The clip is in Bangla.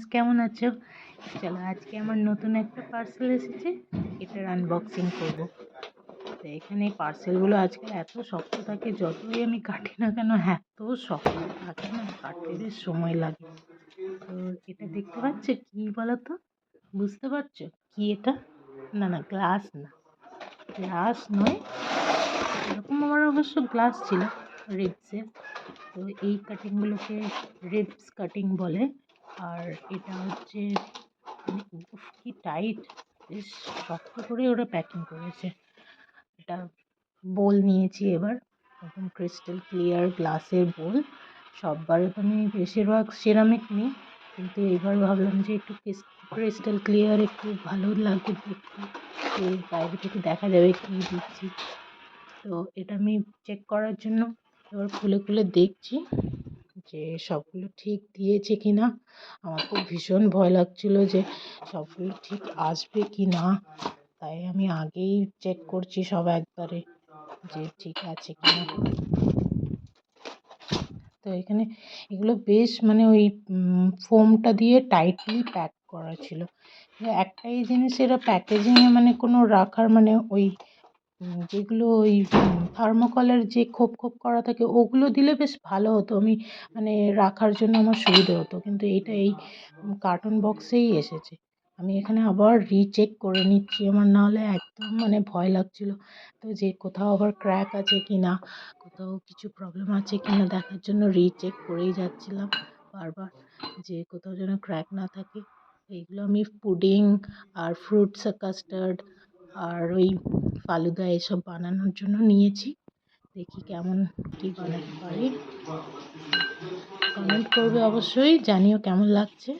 ফ্রেন্ডস, কেমন আছো? চলো আজকে আমার নতুন একটা পার্সেল এসেছে, এটার আনবক্সিং করব। তো এখানে পার্সেলগুলো আজকাল এত শক্ত থাকে, যতই আমি কাটি না কেন এত শক্ত থাকে না, কাটতে বেশ সময় লাগে। তো এটা দেখতে পাচ্ছ কি বলো তো? বুঝতে পারছো কি এটা? না না, গ্লাস না, গ্লাস নয়। এরকম আমার অবশ্য গ্লাস ছিল রিবসের। তো এই কাটিংগুলোকে রিবস কাটিং বলে। আর এটা হচ্ছে মানে উফ কি টাইট, বেশ শক্ত করে ওরা প্যাকিং করেছে। এটা বোল নিয়েছি এবার, একদম ক্রিস্টাল ক্লিয়ার গ্লাসের বোল। সববারে তো আমি বেশিরভাগ সিরামিক নিই, কিন্তু এবার ভাবলাম যে একটু ক্রিস্টাল ক্লিয়ার একটু ভালো লাগবে দেখতে, যে বাইরে থেকে দেখা যাবে কী দিচ্ছি। তো এটা আমি চেক করার জন্য এবার খুলে খুলে দেখছি যে সবগুলো ঠিক দিয়েছে কি না। আমার তো ভীষণ ভয় লাগছিল যে সবগুলো ঠিক আসবে কি না, তাই আমি আগেই চেক করছি সব একবারে যে ঠিক আছে কি না। তো এখানে এগুলো বেশ মানে ওই ফোমটা দিয়ে টাইটলি প্যাক করা ছিল। একটাই জিনিস, এরা প্যাকেজিংয়ে মানে কোনো রাখার মানে ওই যেগুলো ওই থার্মোকলের যে খোপ খোপ করা থাকে ওগুলো দিলে বেশ ভালো হতো, আমি মানে রাখার জন্য আমার সুবিধে হতো, কিন্তু এইটা এই কার্টুন বক্সেই এসেছে। আমি এখানে আবার রিচেক করে নিচ্ছি, আমার নাহলে একদম মানে ভয় লাগছিল। তো যে কোথাও আবার ক্র্যাক আছে কি না, কোথাও কিছু প্রবলেম আছে কি না দেখার জন্য রিচেক করেই যাচ্ছিলাম বারবার, যে কোথাও যেন ক্র্যাক না থাকে। এইগুলো আমি পুডিং আর ফ্রুটস কাস্টার্ড আর ওই ফালুদা এসব বানানোর জন্য নিয়েছি। দেখি কেমন কি বানাতে পারি। কমেন্ট করবে অবশ্যই, জানিও কেমন লাগছে।